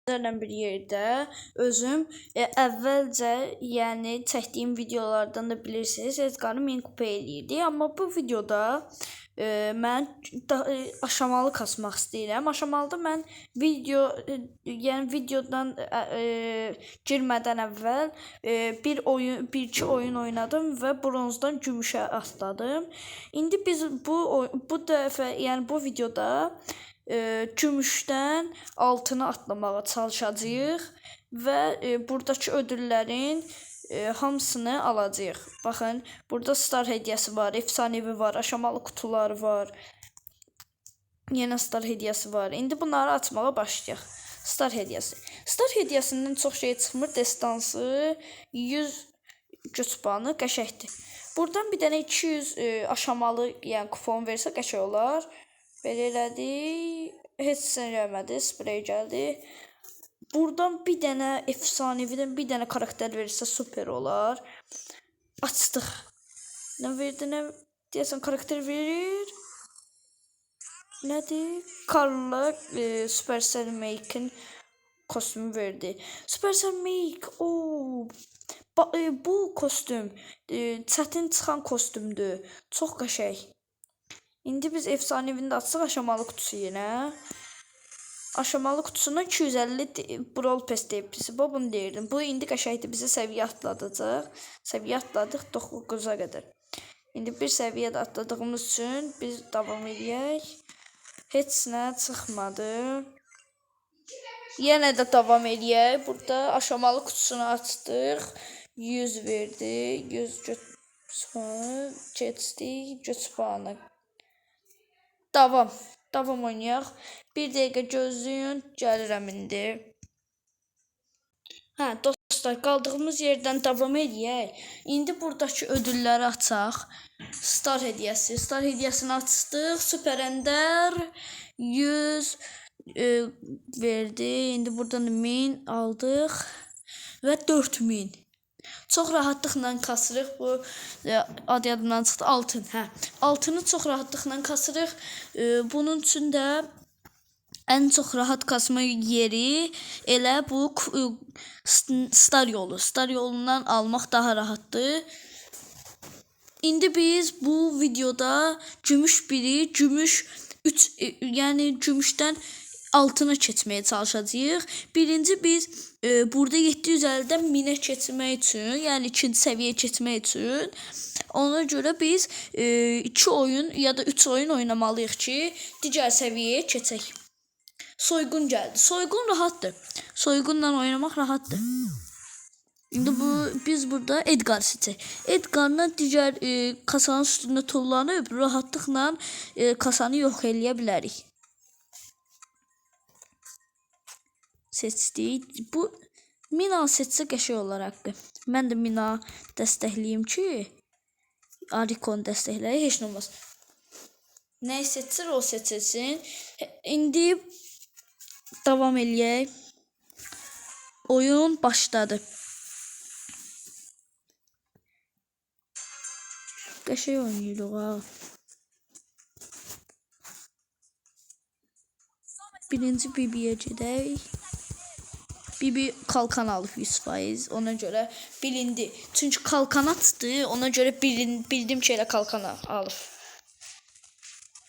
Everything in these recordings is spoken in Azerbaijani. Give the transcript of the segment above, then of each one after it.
sizlərlə bir yerdə özüm əvvəlcə, yəni çəkdiyim videolardan da bilirsiniz, Edgarı min kupa eləyirdi. Amma bu videoda mən aşamalı kasmaq istəyirəm. Aşamalıda mən yəni videodan girmədən əvvəl bir-iki oyun oynadım və bronzdan gümüşə atladım. İndi biz bu dəfə, yəni bu videoda gümüşdən altına atlamağa çalışacağıq və buradakı ödüllərin hamısını alacağıq. Baxın, burada star hediyəsi var, efsanevi var, aşamalı kutular var. Yenə star hediyəsi var. İndi bunları açmağa başlayaq. Star hediyəsi. Star hediyəsindən çox şey çıxmır. Destansı 100 güc puanı qəşəkdir. Buradan bir dənə 200 aşamalı, yəni kupon versə qəşəng olar. Belə elədi. Heç sən gəlmədi. Sprey gəldi. Buradan bir dənə efsanevidən bir dənə karakter verirsə super olar. Açdıq. Nə verdi, nə deyəsən karakter verir. Nədir? Karla Supercell Make'in kostümü verdi. Supercell Make. Bu kostüm çətin çıxan kostümdür. Çox qəşəng. İndi biz efsanevini də açsaq aşamalı kutusu yenə. Aşamalı kutusuna 250 Brawl Pass deyib bizi. Bunu deyirdim. Bu indi qəşəkdir. Bizə səviyyə atladacaq. Səviyyə atladıq 9-a qədər. İndi bir səviyyə də atladığımız üçün biz davam edək. Heç nə çıxmadı. Yenə də davam edək. Burada aşamalı kutusunu açdıq. 100 verdi. 100 güc puanı keçdik. Güc puanı. Davam oynayaq. Bir dəqiqə gözləyin. Gəlirəm indi. Dostlar, qaldığımız yerdən davam edək. İndi buradakı ödülləri açaq. Star hediyəsi. Star hediyəsini açdıq. Super Ender 100 verdi. İndi buradan 1000 aldıq. Və 4000. Çox rahatlıqla kasırıq. Bu adı yadımdan çıxdı. Altın. Altını çox rahatlıqla kasırıq. Bunun üçün də ən çox rahat kasma yeri elə bu star yolu. Star yolundan almaq daha rahatdır. İndi biz bu videoda gümüş 1-i, gümüş 3, yəni gümüşdən altına keçməyə çalışacağıq. Birinci biz burada 750-dən 1000-ə keçmək üçün, yəni 2-ci səviyyə keçmək üçün ona görə biz 2 oyun ya da 3 oyun oynamalıyıq ki, digər səviyyəyə keçək. Soygun gəldi. Soygun rahatdır. Soygunla oynamaq rahatdır. İndi biz burada Edgar seçək. Edgarla digər kasanın üstündə tullanıb rahatlıqla kasanı yox eləyə bilərik. Seçdik. Bu Mina seçsə qəşəng olar haqqı. Mən də Mina dəstəkləyim ki, Arikon dəstəkləyir, heç nə olmaz. Nə seçsir, o seçilsin. İndi davam eləyək. Oyun başladı. Qəşəng oynayırıq ha. Birinci Bibi'yə gedək. Bibi kalkan alıb 100%. Ona görə bilindi. Çünki kalkan açdı. Ona görə bildim ki, elə kalkan alıb.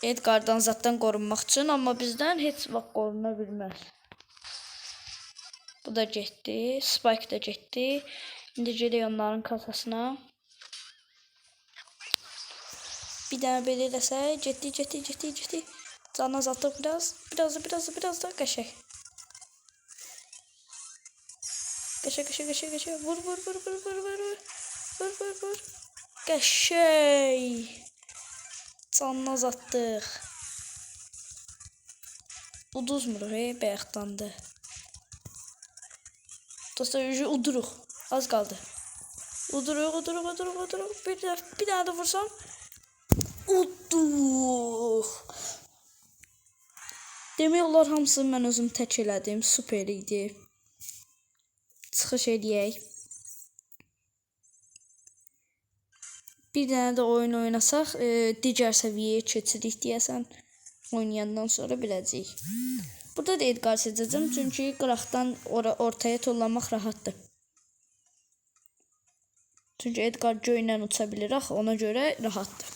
Edgardan zatdan qorunmaq üçün, amma bizdən heç vaxt qoruna bilməz. Bu da getdi. Spike da getdi. İndi gedək onların kasasına. Bir dənə belə eləsək, getdi. Canı azaltdıq biraz da qəşəng. Qəşəng. Vur. Qəşəng. Canını azaltdıq. Uduzmuruq, bayaqdandı. Dostlar, uduruq. Az qaldı. Uduruq. Bir dənə də vursam. Udduq. Demək olar hamısını mən özüm tək elədim. Super idi. Çıxış edək. Bir dənə də oyun oynasaq, digər səviyyəyə keçirik deyəsən. Oynayandan sonra biləcəyik. Burada da Edgar seçəcəm, çünki qıraqdan ortaya tullamaq rahatdır. Çünki Edgar göylə uça bilir axı, ona görə rahatdır.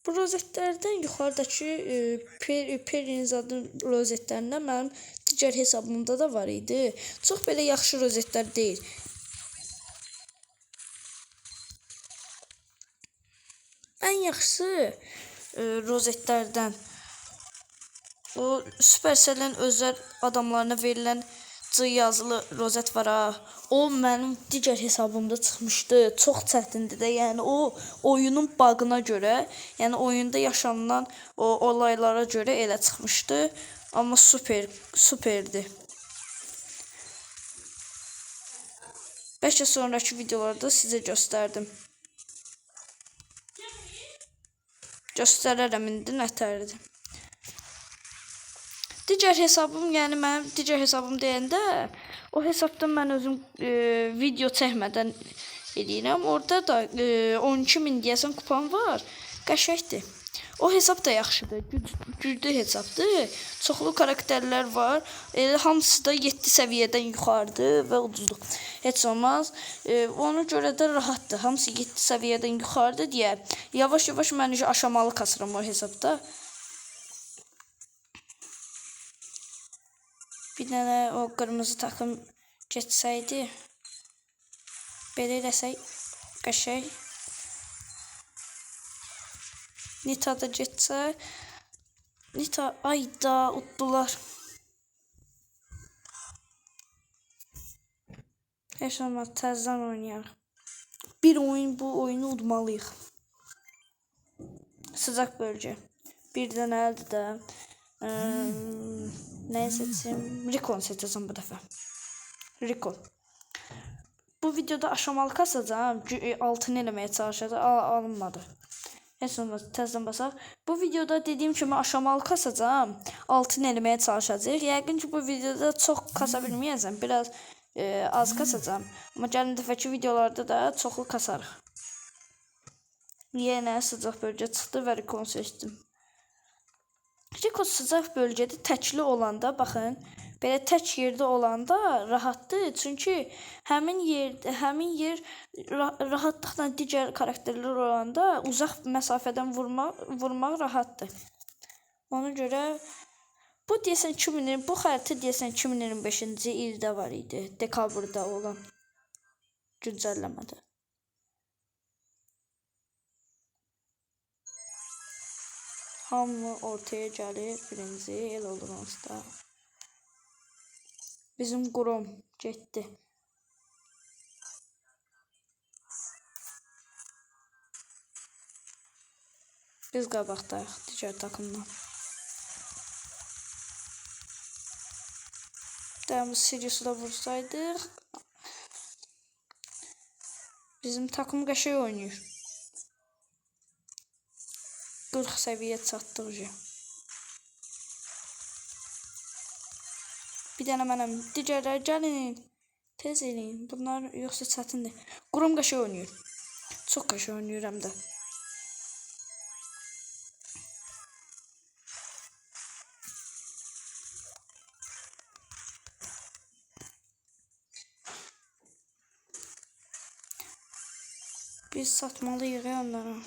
Bu rozetlərdən yuxarıdakı Periniz adı rozetlərindən mənim digər hesabımda da var idi. Çox belə yaxşı rozetlər deyil. Ən yaxşısı rozetlərdən o Supercell-in özəl adamlarına verilən C yazılı rozet var ha. O mənim digər hesabımda çıxmışdı. Çox çətindir də. Yəni o oyunun bug'ına görə, yəni oyunda yaşanılan o olaylara görə elə çıxmışdı. Amma superdi. Bəlkə sonraki videolarda sizə göstərdim. Göstərərəm indi nətərdir. Digər hesabım, yəni mənim digər hesabım deyəndə, o hesabdan mən özüm video çəkmədən eləyirəm. Orada da 12.000 deyəsən kupam var. Qəşəngdir. O hesab da yaxşıdır. Güclü hesabdır. Çoxlu karakterlər var. Hamısı da 7 səviyyədən yuxarıdır və ucuzdur. Heç olmaz. Ona görə də rahatdır. Hamısı 7 səviyyədən yuxarıdır deyə yavaş-yavaş mən aşamalı kasıram o hesabda. Bir dənə o qırmızı takım geçsəydi, belə eləsək qəşəng. Nita da getsə, Nita ayda utdular. Heç olmaz, təzədən oynayaq. Bir oyun, bu oyunu udmalıyıq. Sıcaq bölgə. Bir dənə əldir də. Nəyə seçim? Recon seçəcəm bu dəfə. Recon. Bu videoda aşamalı kasacağım. Altını eləməyə çalışacağım. Alınmadı. Heç olmaz, təzədən basaq. Bu videoda dediyim kimi aşamalı kasacağım. Altını eləməyə çalışacağıq. Yəqin ki bu videoda çox kasa bilməyəcəm. Biraz az kasacağım. Amma gəlin dəfəki videolarda da çoxlu kasarıq. Yenə sıcaq bölgə çıxdı və Recon seçdim. Recon sıcaq bölgədə təkli olanda, baxın, belə tək yerdə olanda rahatdır. Çünki həmin yer rahatlıqla digər karakterlər olanda uzaq məsafədən vurmaq rahatdır. Ona görə bu deyəsən 2020, bu xəritə deyəsən 2025-ci ildə var idi. Dekabrda olan güncəlləmədə. Hamı ortaya gəlir, birinci el olur onsda. Bizim Grom getdi. Biz qabaqdayıq digər takımdan. Dəyimiz Sirius'u da vursaydıq. Bizim takım qəşəng oynayır. 40 səviyyə çatdıq. Bir dənə mənəm. Digərlər gəlin. Tez eləyin. Bunlar yoxsa çətindir. Grom qəşəng oynayır. Çox qəşəng oynayır həm də. Biz satmalıyıq onlara.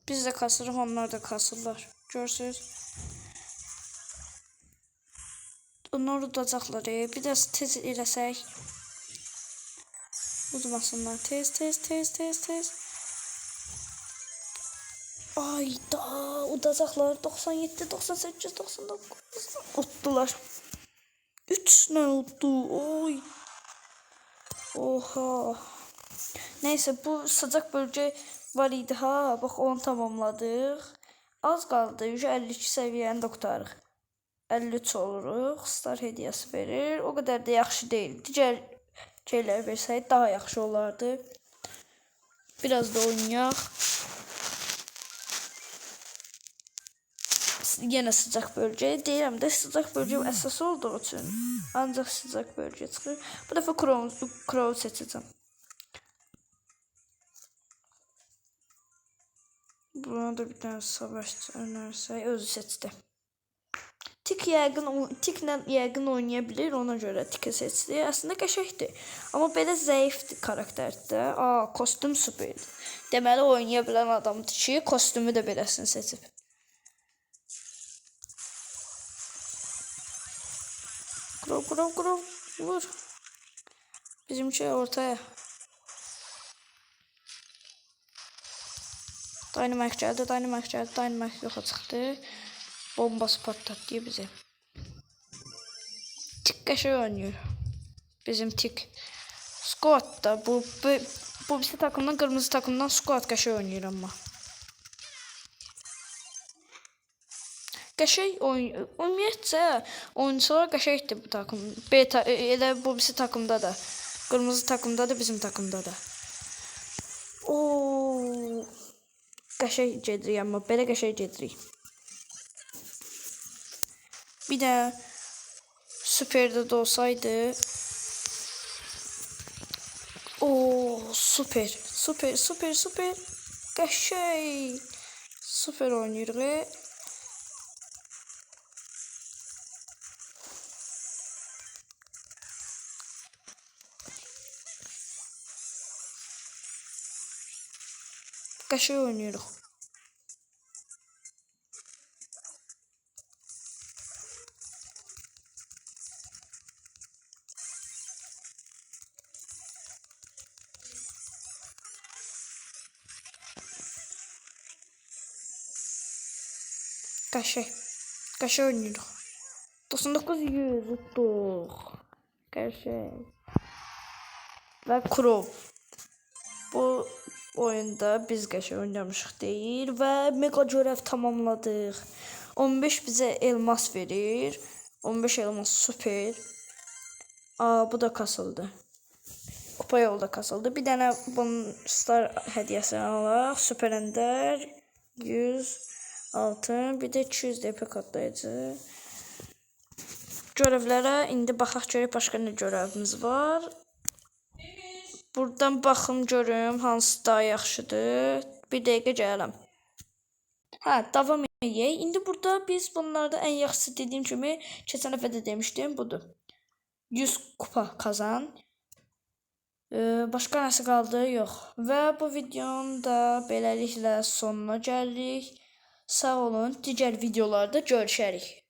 Biz də kasırıq, onlar da kasırlar. Görsünüz. Onlar udacaqlar. Bir də tez eləsək. Udmasınlar. Tez. Ayda udacaqlar. 97, 98, 99. Utdular. 3-lə uddu. Oy. Oha. Neyse, bu sıcaq bölgə var idi ha. Bax onu tamamladıq. Az qaldı. 52 səviyyəni də qutarıq. 53 oluruq. Star hediyəsi verir. O qədər də yaxşı deyil. Digər şeylər versəydi daha yaxşı olardı. Biraz da oynayaq. Yenə sıcaq bölgə. Deyirəm də sıcaq bölgə əsas olduğu üçün ancaq sıcaq bölgə çıxır. Bu dəfə Crow seçəcəm. Buna da bir dənə savaşçı önersək özü seçdi. Tiklə yəqin oynaya bilir, ona görə Tikə seçdi. Əslində qəşəngdir. Amma belə zəifdir karakterdə. Kostyum superdir. Deməli oynaya bilən adamdır ki, kostyumu da beləsini seçib. Qrov, vur. Bizimki ortaya. Dynamite gəldi, yoxa çıxdı. Bombası patlatdı bizi. Tik qəşəng oynayır. Bizim Tik. Squad da bu birisi takımdan, qırmızı takımdan Squad qəşəng oynayır amma. Qəşəng ümumiyyətcə oyunçular qəşəngdir bu takım. Elə bu birisi takımda da. Qırmızı takımda da, bizim takımda da. Qəşəng gedirik amma belə qəşəng gedirik. Bir də Superdə də olsaydı. Super. Qəşəng. Super oynayırıq. Qəşəng oynayırıq. Qəşəng oynayırıq. 99-100 tutduq. Qəşəng. Və Crow. Bu oyunda biz qəşəng oynamışıq deyir və mega görəv tamamladıq. 15 bizə elmas verir. 15 elmas super. Bu da kasıldı. Kupa yolda kasıldı. Bir dənə bunun star hədiyəsini alaq. Super Ender 100 altın, bir də 200 DP kodlayıcı. Görevlərə indi baxaq görək başqa nə görevimiz var. Buradan baxım görüm hansı daha yaxşıdır. Bir dəqiqə gələm. Davam edək. İndi burada biz bunlarda ən yaxşısı dediyim kimi keçən dəfə də demişdim budur. 100 kupa kazan. Başqa nəsə qaldı? Yox. Və bu videonun da beləliklə sonuna gəlirik. Sağ olun. Digər videolarda görüşərik.